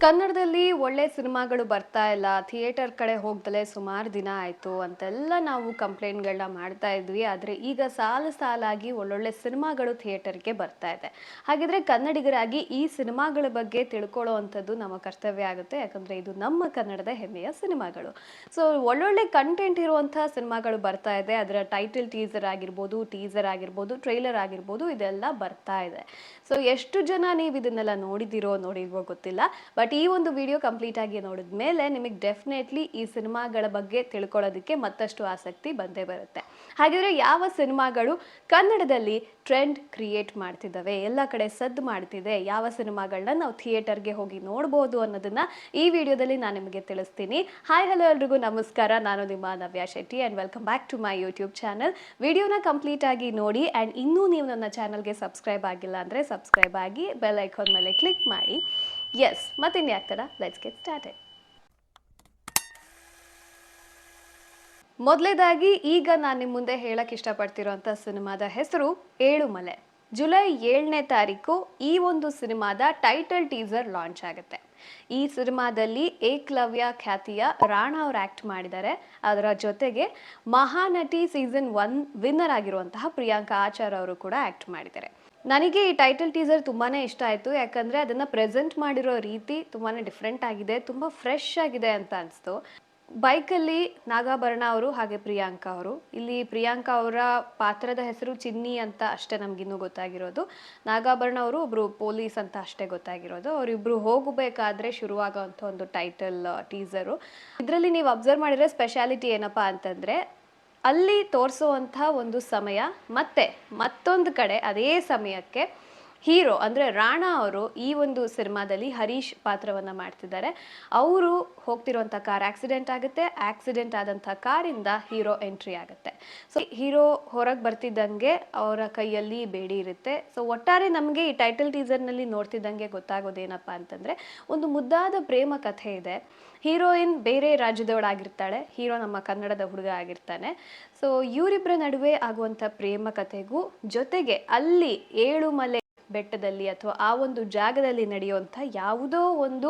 ಕನ್ನಡದಲ್ಲಿ ಒಳ್ಳೆ ಸಿನಿಮಾಗಳು ಬರ್ತಾ ಇಲ್ಲ, ಥಿಯೇಟರ್ ಕಡೆ ಹೋಗ್ದಲೇ ಸುಮಾರು ದಿನ ಆಯಿತು ಅಂತೆಲ್ಲ ನಾವು ಕಂಪ್ಲೇಂಟ್ಗಳನ್ನ ಮಾಡ್ತಾ ಇದ್ವಿ. ಆದರೆ ಈಗ ಸಾಲಾಗಿ ಒಳ್ಳೊಳ್ಳೆ ಸಿನಿಮಾಗಳು ಥಿಯೇಟರ್ಗೆ ಬರ್ತಾ ಇದೆ. ಹಾಗಿದ್ರೆ ಕನ್ನಡಿಗರಾಗಿ ಈ ಸಿನಿಮಾಗಳ ಬಗ್ಗೆ ತಿಳ್ಕೊಳ್ಳೋ ಅಂಥದ್ದು ನಮ್ಮ ಕರ್ತವ್ಯ ಆಗುತ್ತೆ. ಯಾಕಂದರೆ ಇದು ನಮ್ಮ ಕನ್ನಡದ ಹೆಮ್ಮೆಯ ಸಿನಿಮಾಗಳು. ಸೊ ಒಳ್ಳೊಳ್ಳೆ ಕಂಟೆಂಟ್ ಇರುವಂಥ ಸಿನಿಮಾಗಳು ಬರ್ತಾ ಇದೆ. ಅದರ ಟೈಟಲ್ ಟೀಸರ್ ಆಗಿರ್ಬೋದು, ಟ್ರೈಲರ್ ಆಗಿರ್ಬೋದು, ಇದೆಲ್ಲ ಬರ್ತಾ ಇದೆ. ಸೊ ಎಷ್ಟು ಜನ ನೀವು ಇದನ್ನೆಲ್ಲ ನೋಡಿಲ್ವೋ ಗೊತ್ತಿಲ್ಲ. ಬಟ್ ಈ ಒಂದು ವಿಡಿಯೋ ಕಂಪ್ಲೀಟ್ ಆಗಿ ನೋಡಿದ ಮೇಲೆ ನಿಮಗೆ ಡೆಫಿನೆಟ್ಲಿ ಈ ಸಿನಿಮಾಗಳ ಬಗ್ಗೆ ತಿಳ್ಕೊಳ್ಳೋದಕ್ಕೆ ಮತ್ತಷ್ಟು ಆಸಕ್ತಿ ಬಂದೇ ಬರುತ್ತೆ. ಹಾಗಿದ್ರೆ ಯಾವ ಸಿನಿಮಾಗಳು ಕನ್ನಡದಲ್ಲಿ ಟ್ರೆಂಡ್ ಕ್ರಿಯೇಟ್ ಮಾಡ್ತಿದ್ದಾವೆ, ಎಲ್ಲ ಕಡೆ ಸದ್ದು ಮಾಡ್ತಿದೆ, ಯಾವ ಸಿನಿಮಾಗಳನ್ನ ನಾವು ಥಿಯೇಟರ್ಗೆ ಹೋಗಿ ನೋಡ್ಬೋದು ಅನ್ನೋದನ್ನ ಈ ವಿಡಿಯೋದಲ್ಲಿ ನಾನು ನಿಮಗೆ ತಿಳಿಸ್ತೀನಿ. ಹಾಯ್ ಹಲೋ ಎಲ್ರಿಗೂ ನಮಸ್ಕಾರ. ನಾನು ನಿಮ್ಮ Navya Shetty and welcome back to my YouTube channel. ವಿಡಿಯೋನ ಕಂಪ್ಲೀಟ್ ಆಗಿ ನೋಡಿ ಆ್ಯಂಡ್ ಇನ್ನೂ ನೀವು ನನ್ನ ಚಾನಲ್ಗೆ ಸಬ್ಸ್ಕ್ರೈಬ್ ಆಗಿಲ್ಲ ಅಂದರೆ ಸಬ್ಸ್ಕ್ರೈಬ್ ಆಗಿ ಬೆಲ್ ಐಕಾನ್ ಮೇಲೆ ಕ್ಲಿಕ್ ಮಾಡಿ. ಎಸ್, ಮತ್ತಿನ್ಯಾಕ್ತಡ, ಲೆಟ್ಸ್ ಗೆಟ್ ಸ್ಟಾರ್ಟೆಡ್. ಮೊದಲೇದಾಗಿ ಈಗ ನಾನು ನಿಮ್ಮ ಮುಂದೆ ಹೇಳಕ್ಕೆ ಇಷ್ಟಪಡ್ತಿರೋಂಥ ಸಿನಿಮಾದ ಹೆಸರು ಏಳುಮಲೆ. ಜುಲೈ 7ನೇ ತಾರೀಕು ಈ ಒಂದು ಸಿನಿಮಾದ ಟೈಟಲ್ ಟೀಸರ್ ಲಾಂಚ್ ಆಗುತ್ತೆ. ಈ ಸಿನಿಮಾದಲ್ಲಿ ಏಕಲವ್ಯ ಖ್ಯಾತಿಯ ರಾಣಾ ಅವರು ಆ್ಯಕ್ಟ್ ಮಾಡಿದ್ದಾರೆ. ಅದರ ಜೊತೆಗೆ ಮಹಾನಟಿ ಸೀಸನ್ 1 ವಿನ್ನರ್ ಆಗಿರುವಂತಹ ಪ್ರಿಯಾಂಕಾ ಆಚಾರ್ ಅವರು ಕೂಡ ಆ್ಯಕ್ಟ್ ಮಾಡಿದ್ದಾರೆ. ನನಗೆ ಈ ಟೈಟಲ್ ಟೀಸರ್ ತುಂಬಾ ಇಷ್ಟ ಆಯಿತು. ಯಾಕಂದರೆ ಅದನ್ನು ಪ್ರೆಸೆಂಟ್ ಮಾಡಿರೋ ರೀತಿ ತುಂಬಾ ಡಿಫ್ರೆಂಟ್ ಆಗಿದೆ, ತುಂಬ ಫ್ರೆಶ್ ಆಗಿದೆ ಅಂತ ಅನಿಸ್ತು. ಬೈಕಲ್ಲಿ ನಾಗಾಭರಣ ಅವರು ಹಾಗೆ ಪ್ರಿಯಾಂಕಾ ಅವರು. ಇಲ್ಲಿ ಪ್ರಿಯಾಂಕಾ ಅವರ ಪಾತ್ರದ ಹೆಸರು ಚಿನ್ನಿ ಅಂತ ಅಷ್ಟೇ ನಮಗಿನ್ನೂ ಗೊತ್ತಾಗಿರೋದು. ನಾಗಾಭರಣ ಅವರು ಒಬ್ಬರು ಪೊಲೀಸ್ ಅಂತ ಅಷ್ಟೇ ಗೊತ್ತಾಗಿರೋದು. ಅವರಿಬ್ಬರು ಹೋಗಬೇಕಾದ್ರೆ ಶುರುವಾಗೋವಂಥ ಒಂದು ಟೈಟಲ್ ಟೀಸರು. ಇದರಲ್ಲಿ ನೀವು ಅಬ್ಸರ್ವ್ ಮಾಡಿದರೆ ಸ್ಪೆಷಾಲಿಟಿ ಏನಪ್ಪ ಅಂತಂದರೆ, ಅಲ್ಲಿ ತೋರಿಸುವಂಥ ಒಂದು ಸಮಯ ಮತ್ತು ಮತ್ತೊಂದು ಕಡೆ ಅದೇ ಸಮಯಕ್ಕೆ ಹೀರೋ ಅಂದರೆ ರಾಣಾ ಅವರು ಈ ಒಂದು ಸಿನಿಮಾದಲ್ಲಿ ಹರೀಶ್ ಪಾತ್ರವನ್ನು ಮಾಡ್ತಿದ್ದಾರೆ. ಅವರು ಹೋಗ್ತಿರುವಂಥ ಕಾರ್ ಆಕ್ಸಿಡೆಂಟ್ ಆಗುತ್ತೆ. ಆಕ್ಸಿಡೆಂಟ್ ಆದಂಥ ಕಾರಿಂದ ಹೀರೋ ಎಂಟ್ರಿ ಆಗುತ್ತೆ. ಸೊ ಹೀರೋ ಹೊರಗೆ ಬರ್ತಿದ್ದಂಗೆ ಅವರ ಕೈಯಲ್ಲಿ ಬೇಡಿ ಇರುತ್ತೆ. ಸೊ ಒಟ್ಟಾರೆ ನಮಗೆ ಈ ಟೈಟಲ್ ಟೀಸರ್ನಲ್ಲಿ ನೋಡ್ತಿದ್ದಂಗೆ ಗೊತ್ತಾಗೋದೇನಪ್ಪ ಅಂತಂದರೆ, ಒಂದು ಮುದ್ದಾದ ಪ್ರೇಮ ಕಥೆ ಇದೆ. ಹೀರೋಯಿನ್ ಬೇರೆ ರಾಜ್ಯದವಳಾಗಿರ್ತಾಳೆ, ಹೀರೋ ನಮ್ಮ ಕನ್ನಡದ ಹುಡುಗ ಆಗಿರ್ತಾನೆ. ಸೊ ಇವರಿಬ್ಬರ ನಡುವೆ ಆಗುವಂಥ ಪ್ರೇಮ ಕಥೆಗೂ ಜೊತೆಗೆ ಅಲ್ಲಿ ಏಳುಮಲೆ ಬೆಟ್ಟದಲ್ಲಿ ಅಥವಾ ಆ ಒಂದು ಜಾಗದಲ್ಲಿ ನಡೆಯುವಂಥ ಯಾವುದೋ ಒಂದು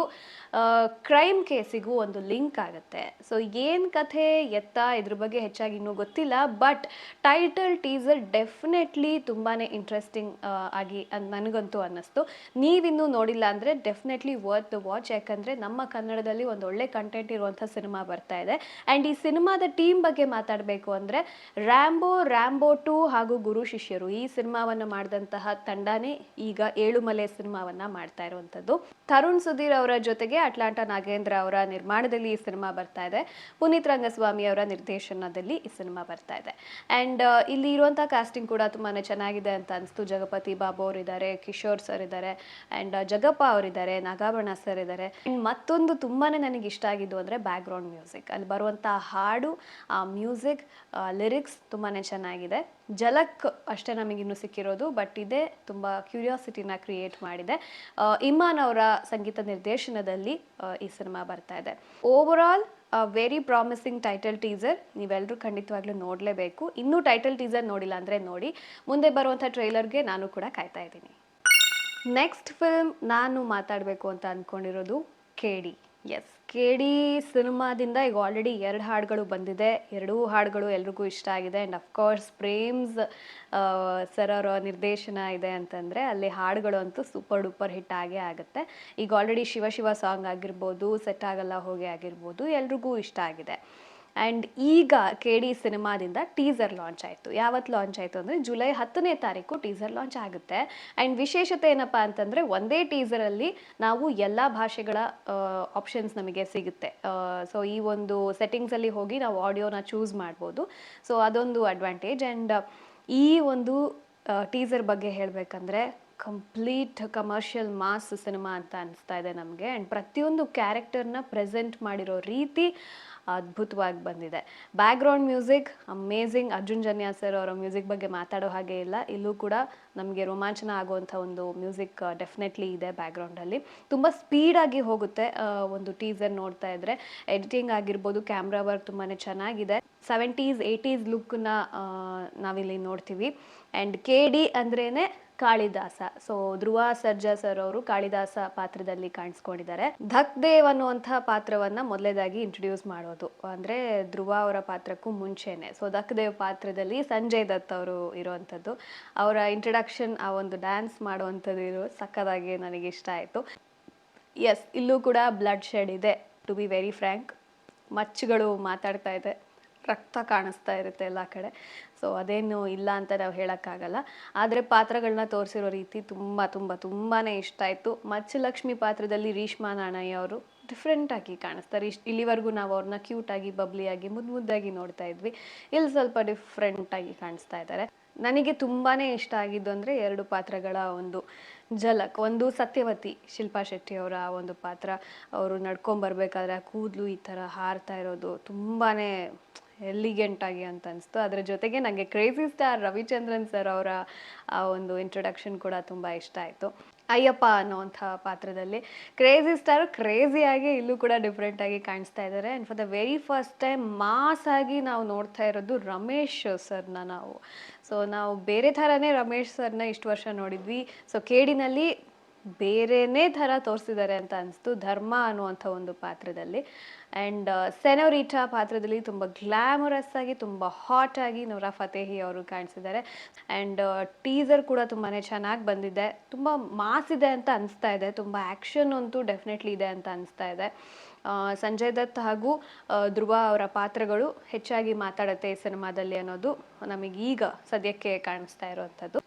ಕ್ರೈಮ್ ಕೇಸಿಗೂ ಒಂದು ಲಿಂಕ್ ಆಗುತ್ತೆ. ಸೊ ಏನು ಕಥೆ ಎತ್ತ ಇದ್ರ ಬಗ್ಗೆ ಹೆಚ್ಚಾಗಿ ಇನ್ನೂ ಗೊತ್ತಿಲ್ಲ. ಬಟ್ ಟೈಟಲ್ ಟೀಸರ್ ಡೆಫಿನೆಟ್ಲಿ ತುಂಬಾ ಇಂಟ್ರೆಸ್ಟಿಂಗ್ ಆಗಿ ನನಗಂತೂ ಅನ್ನಿಸ್ತು. ನೀವಿನ್ನೂ ನೋಡಿಲ್ಲ ಅಂದರೆ ಡೆಫಿನೆಟ್ಲಿ ವರ್ತ್ ದ ವಾಚ್. ಯಾಕಂದರೆ ನಮ್ಮ ಕನ್ನಡದಲ್ಲಿ ಒಂದು ಒಳ್ಳೆ ಕಂಟೆಂಟ್ ಇರುವಂಥ ಸಿನಿಮಾ ಬರ್ತಾ ಇದೆ. ಆ್ಯಂಡ್ ಈ ಸಿನಿಮಾದ ಟೀಮ್ ಬಗ್ಗೆ ಮಾತಾಡಬೇಕು ಅಂದರೆ ರ್ಯಾಂಬೋ 2 ಹಾಗೂ ಗುರು ಶಿಷ್ಯರು ಈ ಸಿನಿಮಾವನ್ನು ಮಾಡಿದಂತಹ ತಂಡನೇ ಈಗ ಏಳುಮಲೆ ಸಿನಿಮಾವನ್ನ ಮಾಡ್ತಾ ಇರುವಂಥದ್ದು. ತರುಣ್ ಸುಧೀರ್ ಅವರ ಜೊತೆಗೆ ಅಟ್ಲಾಂಟಾ ನಾಗೇಂದ್ರ ಅವರ ನಿರ್ಮಾಣದಲ್ಲಿ ಈ ಸಿನಿಮಾ ಬರ್ತಾ ಇದೆ. ಪುನೀತ್ ರಂಗಸ್ವಾಮಿ ಅವರ ನಿರ್ದೇಶನದಲ್ಲಿ ಈ ಸಿನಿಮಾ ಬರ್ತಾ ಇದೆ. ಆ್ಯಂಡ್ ಇಲ್ಲಿ ಇರುವಂಥ ಕಾಸ್ಟಿಂಗ್ ಕೂಡ ತುಂಬಾ ಚೆನ್ನಾಗಿದೆ ಅಂತ ಅನಿಸ್ತು. ಜಗಪತಿ ಬಾಬು ಅವರಿದ್ದಾರೆ, ಕಿಶೋರ್ ಸರ್ ಇದ್ದಾರೆ, ಆ್ಯಂಡ್ ಜಗಪ್ಪ ಅವರಿದ್ದಾರೆ, ನಾಗಾಭರಣ ಸರ್ ಇದ್ದಾರೆ. ಮತ್ತೊಂದು ತುಂಬಾ ನನಗೆ ಇಷ್ಟ ಆಗಿದ್ದು ಅಂದರೆ ಬ್ಯಾಕ್ಗ್ರೌಂಡ್ ಮ್ಯೂಸಿಕ್. ಅಲ್ಲಿ ಬರುವಂಥ ಹಾಡು, ಆ ಮ್ಯೂಸಿಕ್, ಲಿರಿಕ್ಸ್ ತುಂಬಾ ಚೆನ್ನಾಗಿದೆ. ಝಲಕ್ ಅಷ್ಟೇ ನಮಗಿನ್ನೂ ಸಿಕ್ಕಿರೋದು, ಬಟ್ ಇದೇ ತುಂಬ ಕ್ಯೂರಿಯಾಸಿಟಿನ ಕ್ರಿಯೇಟ್ ಮಾಡಿದೆ. ಇಮಾನ್ ಅವರ ಸಂಗೀತ ನಿರ್ದೇಶನದಲ್ಲಿ ಈ ಸಿನಿಮಾ ಬರ್ತಾ ಇದೆ. Overall very promising title teaser. ನೀವೆಲ್ಲರೂ ಖಂಡಿತವಾಗ್ಲೂ ನೋಡಲೇಬೇಕು. ಇನ್ನೂ ಟೈಟಲ್ ಟೀಸರ್ ನೋಡಿಲ್ಲ ಅಂದರೆ ನೋಡಿ. ಮುಂದೆ ಬರುವಂಥ ಟ್ರೈಲರ್ಗೆ ನಾನು ಕೂಡ ಕಾಯ್ತಾ ಇದ್ದೀನಿ. ನೆಕ್ಸ್ಟ್ ಫಿಲ್ಮ್ ನಾನು ಮಾತಾಡಬೇಕು ಅಂತ ಅಂದ್ಕೊಂಡಿರೋದು ಕೇಡಿ. ಎಸ್, ಕೇಡಿ ಸಿನಿಮಾದಿಂದ ಈಗ ಆಲ್ರೆಡಿ 2 ಹಾಡುಗಳು ಬಂದಿದೆ. 2 ಹಾಡುಗಳು ಎಲ್ರಿಗೂ ಇಷ್ಟ ಆಗಿದೆ. ಆ್ಯಂಡ್ ಅಫ್ಕೋರ್ಸ್ ಪ್ರೇಮ್ಸ್ ಸರ್ ಅವರ ನಿರ್ದೇಶನ ಇದೆ ಅಂತಂದರೆ ಅಲ್ಲಿ ಹಾಡುಗಳು ಅಂತೂ ಸೂಪರ್ ಡೂಪರ್ ಹಿಟ್ ಆಗೇ ಆಗುತ್ತೆ. ಈಗ ಆಲ್ರೆಡಿ ಶಿವ ಸಾಂಗ್ ಆಗಿರ್ಬೋದು, ಸೆಟ್ ಆಗಲ್ಲ ಹೋಗಿ ಆಗಿರ್ಬೋದು, ಎಲ್ರಿಗೂ ಇಷ್ಟ ಆಗಿದೆ. ಆ್ಯಂಡ್ ಈಗ ಕೇಡಿ ಸಿನಿಮಾದಿಂದ ಟೀಸರ್ ಲಾಂಚ್ ಆಯಿತು. ಯಾವತ್ತು ಲಾಂಚ್ ಆಯಿತು ಅಂದರೆ ಜುಲೈ 10ನೇ ತಾರೀಕು ಟೀಸರ್ ಲಾಂಚ್ ಆಗುತ್ತೆ. ಆ್ಯಂಡ್ ವಿಶೇಷತೆ ಏನಪ್ಪ ಅಂತಂದರೆ, ಒಂದೇ ಟೀಸರಲ್ಲಿ ನಾವು ಎಲ್ಲ ಭಾಷೆಗಳ ಆಪ್ಷನ್ಸ್ ನಮಗೆ ಸಿಗುತ್ತೆ. ಸೊ ಈ ಒಂದು ಸೆಟ್ಟಿಂಗ್ಸಲ್ಲಿ ಹೋಗಿ ನಾವು ಆಡಿಯೋನ ಚೂಸ್ ಮಾಡ್ಬೋದು. ಸೊ ಅದೊಂದು ಅಡ್ವಾಂಟೇಜ್. ಆ್ಯಂಡ್ ಈ ಒಂದು ಟೀಸರ್ ಬಗ್ಗೆ ಹೇಳಬೇಕಂದ್ರೆ ಕಂಪ್ಲೀಟ್ ಕಮರ್ಷಿಯಲ್ ಮಾಸ್ ಸಿನಿಮಾ ಅಂತ ಅನಿಸ್ತಾ ಇದೆ ನಮಗೆ. ಆ್ಯಂಡ್ ಪ್ರತಿಯೊಂದು ಕ್ಯಾರೆಕ್ಟರ್ನ ಪ್ರೆಸೆಂಟ್ ಮಾಡಿರೋ ರೀತಿ ಅದ್ಭುತವಾಗಿ ಬಂದಿದೆ. Background music amazing. Arjun Janya sir ಅವರ ಮ್ಯೂಸಿಕ್ ಬಗ್ಗೆ ಮಾತಾಡೋ ಹಾಗೆ ಇಲ್ಲ. ಇಲ್ಲೂ ಕೂಡ ನಮಗೆ ರೋಮಾಂಚನ ಆಗುವಂಥ ಒಂದು ಮ್ಯೂಸಿಕ್ ಡೆಫಿನೆಟ್ಲಿ ಇದೆ ಬ್ಯಾಕ್ಗ್ರೌಂಡಲ್ಲಿ. ತುಂಬ ಸ್ಪೀಡಾಗಿ ಹೋಗುತ್ತೆ ಒಂದು ಟೀಸರ್ ನೋಡ್ತಾ ಇದ್ದರೆ. ಎಡಿಟಿಂಗ್ ಆಗಿರ್ಬೋದು, ಕ್ಯಾಮ್ರಾ ವರ್ಕ್ ತುಂಬಾ ಚೆನ್ನಾಗಿದೆ. 70s 80s ಲುಕ್ಕನ್ನ ನಾವಿಲ್ಲಿ ನೋಡ್ತೀವಿ. ಆ್ಯಂಡ್ KD ಅಂದ್ರೇ ಕಾಳಿದಾಸ. ಸೊ ಧ್ರುವ ಸರ್ಜಾ ಸರ್ ಅವರು ಕಾಳಿದಾಸ ಪಾತ್ರದಲ್ಲಿ ಕಾಣಿಸ್ಕೊಂಡಿದ್ದಾರೆ. ಧಕ್ ದೇವ್ ಅನ್ನುವಂತಹ ಪಾತ್ರವನ್ನ ಮೊದಲೇದಾಗಿ ಇಂಟ್ರೊಡ್ಯೂಸ್ ಮಾಡೋದು ಅಂದ್ರೆ ಧ್ರುವ ಅವರ ಪಾತ್ರಕ್ಕೂ ಮುಂಚೆನೆ. ಸೊ ಧಕ್ ದೇವ್ ಪಾತ್ರದಲ್ಲಿ ಸಂಜಯ್ ದತ್ ಅವರು ಇರುವಂತದ್ದು. ಅವರ ಇಂಟ್ರಡಕ್ಷನ್, ಆ ಒಂದು ಡ್ಯಾನ್ಸ್ ಮಾಡುವಂಥದ್ದು ಸಕ್ಕದಾಗಿ ನನಗೆ ಇಷ್ಟ ಆಯ್ತು. ಎಸ್, ಇಲ್ಲೂ ಕೂಡ ಬ್ಲಡ್ ಶೆಡ್ ಇದೆ. ಟು ಬಿ ವೆರಿ ಫ್ರ್ಯಾಂಕ್, ಮಚ್ಚುಗಳು ಮಾತಾಡ್ತಾ ಇದೆ, ರಕ್ತ ಕಾಣಿಸ್ತಾ ಇರುತ್ತೆ ಎಲ್ಲ ಕಡೆ. ಸೊ ಅದೇನು ಇಲ್ಲ ಅಂತ ನಾವು ಹೇಳೋಕ್ಕಾಗಲ್ಲ. ಆದರೆ ಪಾತ್ರಗಳನ್ನ ತೋರಿಸಿರೋ ರೀತಿ ತುಂಬಾ ಇಷ್ಟ ಆಯಿತು. ಮಚ್ಚಲಕ್ಷ್ಮಿ ಪಾತ್ರದಲ್ಲಿ ರೀಶ್ಮಾ ನಾಣಯ್ಯ ಅವರು ಡಿಫ್ರೆಂಟಾಗಿ ಕಾಣಿಸ್ತಾರೆ. ಇಲ್ಲಿವರೆಗೂ ನಾವು ಅವ್ರನ್ನ ಕ್ಯೂಟಾಗಿ, ಬಬ್ಲಿಯಾಗಿ, ಮುದ್ದಾಗಿ ನೋಡ್ತಾ ಇದ್ವಿ. ಇಲ್ಲಿ ಸ್ವಲ್ಪ ಡಿಫ್ರೆಂಟಾಗಿ ಕಾಣಿಸ್ತಾ ಇದ್ದಾರೆ. ನನಗೆ ತುಂಬಾ ಇಷ್ಟ ಆಗಿದ್ದು ಅಂದರೆ 2 ಪಾತ್ರಗಳ ಒಂದು ಝಲಕ್. ಒಂದು ಸತ್ಯವತಿ, ಶಿಲ್ಪಾ ಶೆಟ್ಟಿ ಅವರ ಒಂದು ಪಾತ್ರ. ಅವರು ನಡ್ಕೊಂಬರ್ಬೇಕಾದ್ರೆ ಆ ಕೂದಲು ಈ ಥರ ಹಾರ್ತಾ ಇರೋದು ತುಂಬಾ ಎಲಿಗೆಂಟ್ ಆಗಿ ಅಂತ ಅನಿಸ್ತು. ಅದರ ಜೊತೆಗೆ ನನಗೆ ಕ್ರೇಜಿ ಸ್ಟಾರ್ ರವಿಚಂದ್ರನ್ ಸರ್ ಅವರ ಆ ಒಂದು ಇಂಟ್ರೊಡಕ್ಷನ್ ಕೂಡ ತುಂಬ ಇಷ್ಟ ಆಯಿತು. ಅಯ್ಯಪ್ಪ ಅನ್ನೋವಂಥ ಪಾತ್ರದಲ್ಲಿ ಕ್ರೇಜಿ ಸ್ಟಾರ್ ಕ್ರೇಜಿಯಾಗಿ ಇಲ್ಲೂ ಕೂಡ ಡಿಫ್ರೆಂಟಾಗಿ ಕಾಣಿಸ್ತಾ ಇದ್ದಾರೆ. And for the very first time mass ಆಗಿ ನಾವು ನೋಡ್ತಾ ಇರೋದು ರಮೇಶ್ ಸರ್ನ ನಾವು. ಸೊ ನಾವು ಬೇರೆ ಥರನೇ ರಮೇಶ್ ಸರ್ನ ಇಷ್ಟು ವರ್ಷ ನೋಡಿದ್ವಿ. ಸೊ ಕೇಡಿನಲ್ಲಿ ಬೇರೆನೇ ಥರ ತೋರಿಸಿದ್ದಾರೆ ಅಂತ ಅನಿಸ್ತು, ಧರ್ಮ ಅನ್ನುವಂಥ ಒಂದು ಪಾತ್ರದಲ್ಲಿ. ಆ್ಯಂಡ್ ಸೆನೋರಿಟಾ ಪಾತ್ರದಲ್ಲಿ ತುಂಬ ಗ್ಲ್ಯಾಮರಸ್ ಆಗಿ, ತುಂಬ ಹಾಟ್ ಆಗಿ ನೂರಾ ಫತೇಹಿ ಅವರು ಕಾಣಿಸಿದ್ದಾರೆ. ಆ್ಯಂಡ್ ಟೀಸರ್ ಕೂಡ ತುಂಬಾ ಚೆನ್ನಾಗಿ ಬಂದಿದೆ, ತುಂಬ ಮಾಸ್ ಇದೆ ಅಂತ ಅನಿಸ್ತಾ ಇದೆ. ತುಂಬ ಆ್ಯಕ್ಷನ್ ಅಂತೂ ಡೆಫಿನೆಟ್ಲಿ ಇದೆ ಅಂತ ಅನಿಸ್ತಾ ಇದೆ. ಸಂಜಯ್ ದತ್ ಹಾಗೂ ಧ್ರುವ ಅವರ ಪಾತ್ರಗಳು ಹೆಚ್ಚಾಗಿ ಮಾತಾಡುತ್ತೆ ಈ ಸಿನಿಮಾದಲ್ಲಿ ಅನ್ನೋದು ನಮಗೀಗ ಸದ್ಯಕ್ಕೆ ಕಾಣಿಸ್ತಾ ಇರುವಂಥದ್ದು.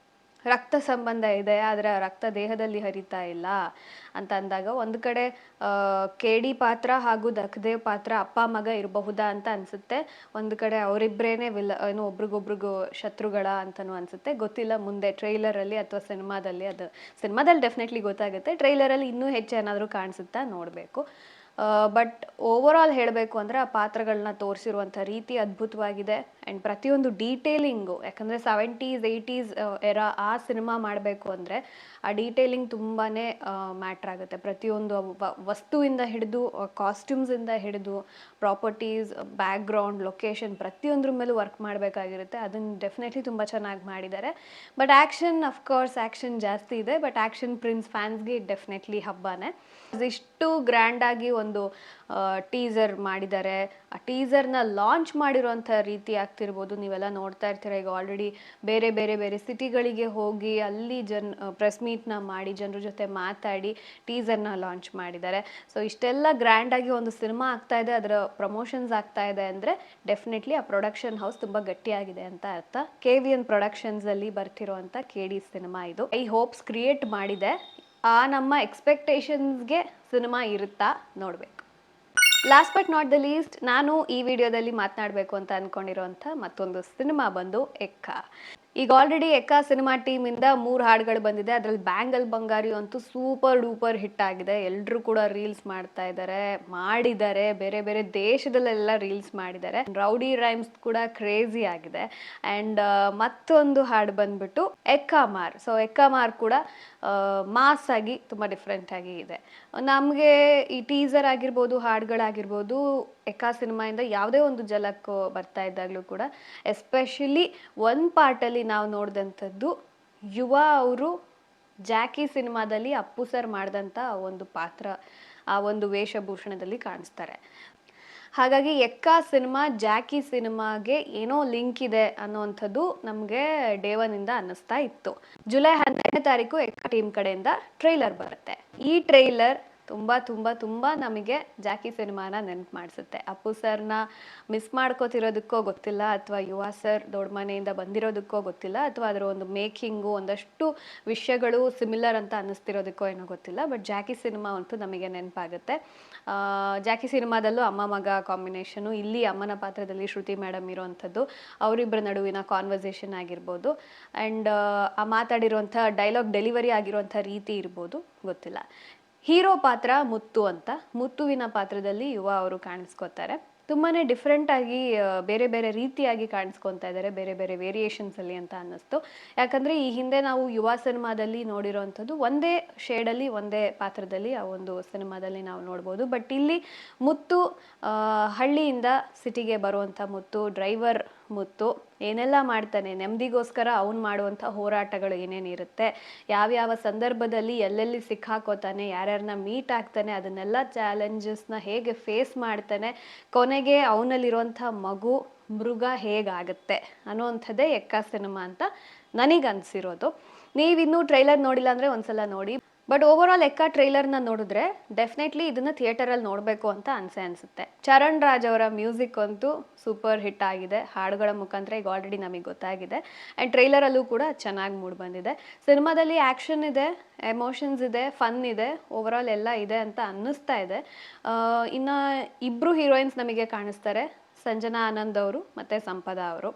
ರಕ್ತ ಸಂಬಂಧ ಇದೆ, ಆದರೆ ರಕ್ತ ದೇಹದಲ್ಲಿ ಹರಿತಾ ಇಲ್ಲ ಅಂತ ಅಂದಾಗ ಒಂದು ಕಡೆ ಕೇಡಿ ಪಾತ್ರ ಹಾಗೂ ಧಕ್ದೇವ್ ಪಾತ್ರ ಅಪ್ಪ ಮಗ ಇರಬಹುದಾ ಅಂತ ಅನಿಸುತ್ತೆ. ಒಂದು ಕಡೆ ಅವರಿಬ್ಬರೇನೆ ಏನು ಒಬ್ರಿಗೊಬ್ರಿಗೂ ಶತ್ರುಗಳ ಅಂತಲೂ ಅನಿಸುತ್ತೆ. ಗೊತ್ತಿಲ್ಲ, ಮುಂದೆ ಟ್ರೈಲರಲ್ಲಿ ಅಥವಾ ಸಿನಿಮಾದಲ್ಲಿ, ಅದು ಸಿನಿಮಾದಲ್ಲಿ ಡೆಫಿನೆಟ್ಲಿ ಗೊತ್ತಾಗುತ್ತೆ. ಟ್ರೈಲರಲ್ಲಿ ಇನ್ನೂ ಹೆಚ್ಚು ಏನಾದರೂ ಕಾಣಿಸುತ್ತಾ ನೋಡಬೇಕು. ಬಟ್ ಓವರ್ ಆಲ್ ಹೇಳಬೇಕು ಅಂದರೆ ಆ ಪಾತ್ರಗಳನ್ನ ತೋರಿಸಿರುವಂಥ ರೀತಿ ಅದ್ಭುತವಾಗಿದೆ. ಆ್ಯಂಡ್ ಪ್ರತಿಯೊಂದು ಡೀಟೇಲಿಂಗು, ಯಾಕಂದರೆ 70s 80s ಎರ ಆ ಸಿನಿಮಾ ಮಾಡಬೇಕು ಅಂದರೆ ಆ ಡೀಟೇಲಿಂಗ್ ತುಂಬಾ ಮ್ಯಾಟ್ರ್ ಆಗುತ್ತೆ. ಪ್ರತಿಯೊಂದು ವಸ್ತುವಿಂದ ಹಿಡಿದು, ಕಾಸ್ಟ್ಯೂಮ್ಸಿಂದ ಹಿಡಿದು, ಪ್ರಾಪರ್ಟೀಸ್, ಬ್ಯಾಕ್ಗ್ರೌಂಡ್, ಲೊಕೇಶನ್, ಪ್ರತಿಯೊಂದ್ರ ಮೇಲೂ ವರ್ಕ್ ಮಾಡಬೇಕಾಗಿರುತ್ತೆ. ಅದನ್ನು ಡೆಫಿನೆಟ್ಲಿ ತುಂಬ ಚೆನ್ನಾಗಿ ಮಾಡಿದ್ದಾರೆ. ಬಟ್ ಆ್ಯಕ್ಷನ್, ಅಫ್ಕೋರ್ಸ್ ಆ್ಯಕ್ಷನ್ ಜಾಸ್ತಿ ಇದೆ. ಬಟ್ ಆ್ಯಕ್ಷನ್ ಪ್ರಿನ್ಸ್ ಫ್ಯಾನ್ಸ್ಗೆ ಡೆಫಿನೆಟ್ಲಿ ಹಬ್ಬನೇ. ಇಷ್ಟು ಗ್ರ್ಯಾಂಡಾಗಿ ಒಂದು ಟೀಸರ್ ಮಾಡಿದ್ದಾರೆ. ಆ ಟೀಸರ್ನ ಲಾಂಚ್ ಮಾಡಿರೋಂಥ ರೀತಿ ಆಗ್ತಿರ್ಬೋದು, ನೀವೆಲ್ಲ ನೋಡ್ತಾ ಇರ್ತೀರ. ಈಗ ಆಲ್ರೆಡಿ ಬೇರೆ ಬೇರೆ ಬೇರೆ ಸಿಟಿಗಳಿಗೆ ಹೋಗಿ ಅಲ್ಲಿ ಪ್ರೆಸ್ ಮೀಟ್ನ ಮಾಡಿ ಜನರ ಜೊತೆ ಮಾತಾಡಿ ಟೀಸರ್ನ ಲಾಂಚ್ ಮಾಡಿದ್ದಾರೆ. ಸೊ ಇಷ್ಟೆಲ್ಲ ಗ್ರ್ಯಾಂಡಾಗಿ ಒಂದು ಸಿನಿಮಾ ಆಗ್ತಾ ಇದೆ, ಅದರ ಪ್ರಮೋಷನ್ಸ್ ಆಗ್ತಾ ಇದೆ ಅಂದರೆ ಡೆಫಿನೆಟ್ಲಿ ಆ ಪ್ರೊಡಕ್ಷನ್ ಹೌಸ್ ತುಂಬ ಗಟ್ಟಿಯಾಗಿದೆ ಅಂತ ಅರ್ಥ. KVN ಪ್ರೊಡಕ್ಷನ್ಸಲ್ಲಿ ಬರ್ತಿರೋಂಥ KD ಸಿನಿಮಾ ಇದು. ಐ ಹೋಪ್ಸ್ ಕ್ರಿಯೇಟ್ ಮಾಡಿದೆ. ಆ ನಮ್ಮ ಎಕ್ಸ್ಪೆಕ್ಟೇಷನ್ಸ್ಗೆ ಸಿನಿಮಾ ಇರುತ್ತಾ ನೋಡಬೇಕು. Last but not the least, ನಾನು ಈ ವಿಡಿಯೋದಲ್ಲಿ ಮಾತನಾಡಬೇಕು ಅಂತ ಅಂದ್ಕೊಂಡಿರೋಂಥ ಮತ್ತೊಂದು ಸಿನಿಮಾ ಬಂದು ಎಕ್ಕ. ಈಗ ಆಲ್ರೆಡಿ ಎಕ್ಕ ಸಿನಿಮಾ ಟೀಮಿಂದ 3 ಹಾಡುಗಳು ಬಂದಿದೆ. ಅದರಲ್ಲಿ ಬ್ಯಾಂಗಲ್ ಬಂಗಾರಿ ಅಂತೂ ಸೂಪರ್ ಡೂಪರ್ ಹಿಟ್ ಆಗಿದೆ. ಎಲ್ಲರೂ ಕೂಡ ರೀಲ್ಸ್ ಮಾಡ್ತಾ ಮಾಡಿದ್ದಾರೆ. ಬೇರೆ ಬೇರೆ ದೇಶದಲ್ಲೆಲ್ಲ ರೀಲ್ಸ್ ಮಾಡಿದ್ದಾರೆ. ರೌಡಿ ರೈಮ್ಸ್ ಕೂಡ ಕ್ರೇಜಿ ಆಗಿದೆ. ಆ್ಯಂಡ್ ಮತ್ತೊಂದು ಹಾಡು ಬಂದ್ಬಿಟ್ಟು ಎಕ್ಕ ಮಾರ್. ಸೊ ಎಕ್ಕ ಮಾರ್ ಕೂಡ ಮಾಸ್ ಆಗಿ ತುಂಬ ಡಿಫ್ರೆಂಟ್ ಆಗಿ ಇದೆ. ನಮಗೆ ಈ ಟೀಸರ್ ಆಗಿರ್ಬೋದು, ಹಾಡುಗಳಾಗಿರ್ಬೋದು, ಎಕ್ಕಾ ಸಿನಿಮಾಯಿಂದ ಯಾವುದೇ ಒಂದು ಝಲಕ್ ಬರ್ತಾ ಇದ್ದಾಗಲೂ ಕೂಡ ಎಸ್ಪೆಷಲಿ ಒಂದು ಪಾರ್ಟಲ್ಲಿ ನಾವು ನೋಡಿದಂಥದ್ದು ಯುವ ಅವರು ಜಾಕಿ ಸಿನಿಮಾದಲ್ಲಿ ಅಪ್ಪು ಸರ್ ಮಾಡಿದಂಥ ಒಂದು ಪಾತ್ರ, ಆ ಒಂದು ವೇಷಭೂಷಣದಲ್ಲಿ ಕಾಣಿಸ್ತಾರೆ. ಹಾಗಾಗಿ ಎಕ್ಕಾ ಸಿನಿಮಾ ಜಾಕಿ ಸಿನಿಮಾಗೆ ಏನೋ ಲಿಂಕ್ ಇದೆ ಅನ್ನೋವಂಥದ್ದು ನಮಗೆ ಡೇ 1 ಅನ್ನಿಸ್ತಾ ಇತ್ತು. ಜುಲೈ 12ನೇ ತಾರೀಕು ಎಕ್ಕಾ ಟೀಮ್ ಕಡೆಯಿಂದ ಟ್ರೈಲರ್ ಬರುತ್ತೆ. ಈ ಟ್ರೈಲರ್ ತುಂಬ ನಮಗೆ ಜಾಕಿ ಸಿನಿಮಾನ ನೆನಪು ಮಾಡಿಸುತ್ತೆ. ಅಪ್ಪು ಸರ್ನ ಮಿಸ್ ಮಾಡ್ಕೋತಿರೋದಕ್ಕೋ ಗೊತ್ತಿಲ್ಲ, ಅಥವಾ ಯುವ ಸರ್ ದೊಡ್ಡ ಮನೆಯಿಂದ ಬಂದಿರೋದಕ್ಕೋ ಗೊತ್ತಿಲ್ಲ, ಅಥವಾ ಅದರ ಒಂದು ಮೇಕಿಂಗು ಒಂದಷ್ಟು ವಿಷಯಗಳು ಸಿಮಿಲರ್ ಅಂತ ಅನ್ನಿಸ್ತಿರೋದಕ್ಕೋ ಏನೋ ಗೊತ್ತಿಲ್ಲ. ಬಟ್ ಜಾಕಿ ಸಿನಿಮಾ ಅಂತೂ ನಮಗೆ ನೆನಪಾಗುತ್ತೆ. ಜಾಕಿ ಸಿನಿಮಾದಲ್ಲೂ ಅಮ್ಮ ಮಗ ಕಾಂಬಿನೇಷನು, ಇಲ್ಲಿ ಅಮ್ಮನ ಪಾತ್ರದಲ್ಲಿ ಶ್ರುತಿ ಮೇಡಮ್ ಇರೋವಂಥದ್ದು, ಅವರಿಬ್ಬರ ನಡುವಿನ ಕಾನ್ವರ್ಸೇಷನ್ ಆಗಿರ್ಬೋದು, ಆ್ಯಂಡ್ ಆ ಮಾತಾಡಿರುವಂಥ ಡೈಲಾಗ್ ಡೆಲಿವರಿ ಆಗಿರುವಂಥ ರೀತಿ ಇರ್ಬೋದು, ಗೊತ್ತಿಲ್ಲ. ಹೀರೋ ಪಾತ್ರ ಮುತ್ತು ಅಂತ, ಮುತ್ತುವಿನ ಪಾತ್ರದಲ್ಲಿ ಯುವ ಅವರು ಕಾಣಿಸ್ಕೋತಾರೆ. ತುಂಬಾ ಡಿಫ್ರೆಂಟಾಗಿ ಬೇರೆ ಬೇರೆ ರೀತಿಯಾಗಿ ಕಾಣಿಸ್ಕೊತಾ ಇದ್ದಾರೆ, ಬೇರೆ ಬೇರೆ ವೇರಿಯೇಷನ್ಸಲ್ಲಿ ಅಂತ ಅನ್ನಿಸ್ತು. ಯಾಕಂದರೆ ಈ ಹಿಂದೆ ನಾವು ಯುವ ಸಿನಿಮಾದಲ್ಲಿ ನೋಡಿರೋವಂಥದ್ದು ಒಂದೇ ಶೇಡಲ್ಲಿ, ಒಂದೇ ಪಾತ್ರದಲ್ಲಿ ಆ ಒಂದು ಸಿನಿಮಾದಲ್ಲಿ ನಾವು ನೋಡ್ಬೋದು. ಬಟ್ ಇಲ್ಲಿ ಮುತ್ತು ಹಳ್ಳಿಯಿಂದ ಸಿಟಿಗೆ ಬರುವಂಥ ಮುತ್ತು, ಡ್ರೈವರ್ ಮುತ್ತು ಏನೆಲ್ಲ ಮಾಡ್ತಾನೆ, ನೆಮ್ಮದಿಗೋಸ್ಕರ ಅವ್ನು ಮಾಡುವಂಥ ಹೋರಾಟಗಳು ಏನೇನಿರುತ್ತೆ, ಯಾವ್ಯಾವ ಸಂದರ್ಭದಲ್ಲಿ ಎಲ್ಲೆಲ್ಲಿ ಸಿಕ್ಕಾಕೋತಾನೆ, ಯಾರ್ಯಾರನ್ನ ಮೀಟ್ ಆಗ್ತಾನೆ, ಅದನ್ನೆಲ್ಲ ಚಾಲೆಂಜಸ್ನ ಹೇಗೆ ಫೇಸ್ ಮಾಡ್ತಾನೆ, ಕೊನೆಗೆ ಅವನಲ್ಲಿರುವಂಥ ಮಗು ಮೃಗ ಹೇಗಾಗುತ್ತೆ ಅನ್ನೋವಂಥದ್ದೇ ಎಕ್ಕ ಸಿನಿಮಾ ಅಂತ ನನಗನ್ಸಿರೋದು. ನೀವಿನ್ನೂ ಟ್ರೈಲರ್ ನೋಡಿಲ್ಲ ಅಂದರೆ ಒಂದ್ಸಲ ನೋಡಿ. ಬಟ್ ಓವರ್ ಆಲ್ ಎಕ್ಕ ಟ್ರೈಲರ್ನ ನೋಡಿದ್ರೆ ಡೆಫಿನೆಟ್ಲಿ ಇದನ್ನು ಥಿಯೇಟರಲ್ಲಿ ನೋಡಬೇಕು ಅಂತ ಅನಿಸುತ್ತೆ. ಚರಣ್ ರಾಜ್ ಅವರ ಮ್ಯೂಸಿಕ್ ಅಂತೂ ಸೂಪರ್ ಹಿಟ್ ಆಗಿದೆ. ಹಾಡುಗಳ ಮುಖಾಂತರ ಈಗ ಆಲ್ರೆಡಿ ನಮಗೆ ಗೊತ್ತಾಗಿದೆ. ಆ್ಯಂಡ್ ಟ್ರೈಲರಲ್ಲೂ ಕೂಡ ಚೆನ್ನಾಗಿ ಮೂಡಿ ಬಂದಿದೆ. ಸಿನಿಮಾದಲ್ಲಿ ಆ್ಯಕ್ಷನ್ ಇದೆ, ಎಮೋಷನ್ಸ್ ಇದೆ, ಫನ್ ಇದೆ, ಓವರ್ ಆಲ್ ಎಲ್ಲ ಇದೆ ಅಂತ ಅನ್ನಿಸ್ತಾ ಇದೆ. ಇನ್ನು ಇಬ್ಬರು ಹೀರೋಯಿನ್ಸ್ ನಮಗೆ ಕಾಣಿಸ್ತಾರೆ, ಸಂಜನಾ ಆನಂದ್ ಅವರು ಮತ್ತು ಸಂಪದಾ ಅವರು.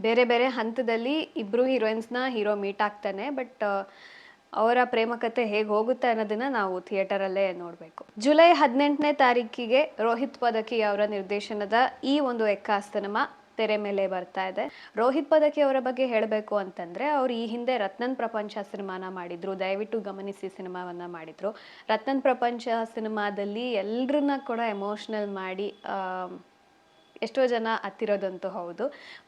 ಬೇರೆ ಬೇರೆ ಹಂತದಲ್ಲಿ ಇಬ್ಬರು ಹೀರೋಯಿನ್ಸ್ನ ಹೀರೋ ಮೀಟ್ ಆಗ್ತಾನೆ. ಬಟ್ ಅವರ ಪ್ರೇಮ ಕಥೆ ಹೇಗೆ ಹೋಗುತ್ತೆ ಅನ್ನೋದನ್ನ ನಾವು ಥಿಯೇಟರಲ್ಲೇ ನೋಡಬೇಕು. ಜುಲೈ 18ನೇ ತಾರೀಕಿಗೆ ರೋಹಿತ್ ಪದಕಿ ಅವರ ನಿರ್ದೇಶನದ ಈ ಒಂದು ಎಕ್ಕ ಸಿನಿಮಾ ತೆರೆ ಮೇಲೆ ಬರ್ತಾ ಇದೆ. ರೋಹಿತ್ ಪದಕಿ ಅವರ ಬಗ್ಗೆ ಹೇಳಬೇಕು ಅಂತಂದರೆ, ಅವರು ಈ ಹಿಂದೆ ರತ್ನನ್ ಪ್ರಪಂಚ ಸಿನಿಮಾನ ಮಾಡಿದರು. ದಯವಿಟ್ಟು ಗಮನಿಸಿ, ಸಿನಿಮಾವನ್ನು ಮಾಡಿದರು. ರತ್ನನ್ ಪ್ರಪಂಚ ಸಿನಿಮಾದಲ್ಲಿ ಎಲ್ಲರನ್ನ ಕೂಡ ಎಮೋಷ್ನಲ್ ಮಾಡಿ ಎಷ್ಟೋ ಜನ ಹತ್ತಿರೋದಂತೂ ಹೌದು.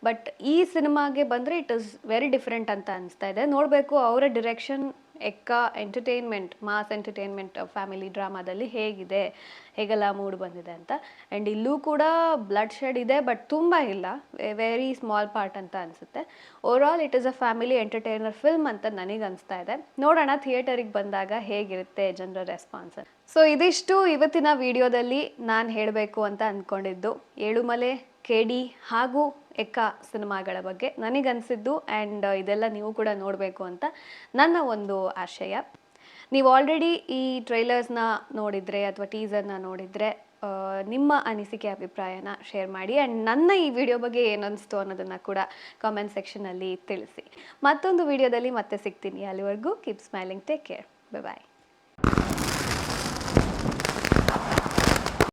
ಬಟ್ ಈ ಸಿನಿಮಾಗೆ ಬಂದರೆ ಇಟ್ ಇಸ್ ವೆರಿ ಡಿಫ್ರೆಂಟ್ ಅಂತ ಅನಿಸ್ತಾ ಇದೆ. ನೋಡಬೇಕು ಅವರ direction Ekka entertainment, mass entertainment family ಡ್ರಾಮಾದಲ್ಲಿ ಹೇಗೆಲ್ಲ ಮೂಡ್ ಬಂದಿದೆ ಅಂತ. ಆ್ಯಂಡ್ ಇಲ್ಲೂ ಕೂಡ ಬ್ಲಡ್ ಶೆಡ್ ಇದೆ, ಬಟ್ ತುಂಬ ಇಲ್ಲ, ವೆರಿ ಸ್ಮಾಲ್ ಪಾರ್ಟ್ ಅಂತ ಅನಿಸುತ್ತೆ. Over all it is a family entertainer film ಅಂತ ನನಗೆ ಅನಿಸ್ತಾ ಇದೆ. ನೋಡೋಣ ಥಿಯೇಟರಿಗೆ ಬಂದಾಗ ಹೇಗಿರುತ್ತೆ ಜನರ ರೆಸ್ಪಾನ್ಸ್. ಸೊ ಇದಿಷ್ಟು ಇವತ್ತಿನ ವಿಡಿಯೋದಲ್ಲಿ ನಾನು ಹೇಳಬೇಕು ಅಂತ ಅಂದ್ಕೊಂಡಿದ್ದು, ಏಳುಮಲೆ, KD ಹಾಗೂ ಎಕ್ಕ ಸಿನಿಮಾಗಳ ಬಗ್ಗೆ ನನಗನ್ಸಿದ್ದು. ಆ್ಯಂಡ್ ಇದೆಲ್ಲ ನೀವು ಕೂಡ ನೋಡಬೇಕು ಅಂತ ನನ್ನ ಒಂದು ಆಶಯ. ನೀವು ಆಲ್ರೆಡಿ ಈ ಟ್ರೈಲರ್ಸ್ನ ನೋಡಿದರೆ ಅಥವಾ ಟೀಸರ್ನ ನೋಡಿದರೆ ನಿಮ್ಮ ಅನಿಸಿಕೆ ಅಭಿಪ್ರಾಯನ ಶೇರ್ ಮಾಡಿ. ಆ್ಯಂಡ್ ನನ್ನ ಈ ವಿಡಿಯೋ ಬಗ್ಗೆ ಏನನ್ನಿಸ್ತು ಅನ್ನೋದನ್ನು ಕೂಡ ಕಾಮೆಂಟ್ ಸೆಕ್ಷನಲ್ಲಿ ತಿಳಿಸಿ. ಮತ್ತೊಂದು ವಿಡಿಯೋದಲ್ಲಿ ಮತ್ತೆ ಸಿಗ್ತೀನಿ. ಅಲ್ಲಿವರೆಗೂ ಕೀಪ್ ಸ್ಮೈಲಿಂಗ್, ಟೇಕ್ ಕೇರ್, ಬಾಯ್.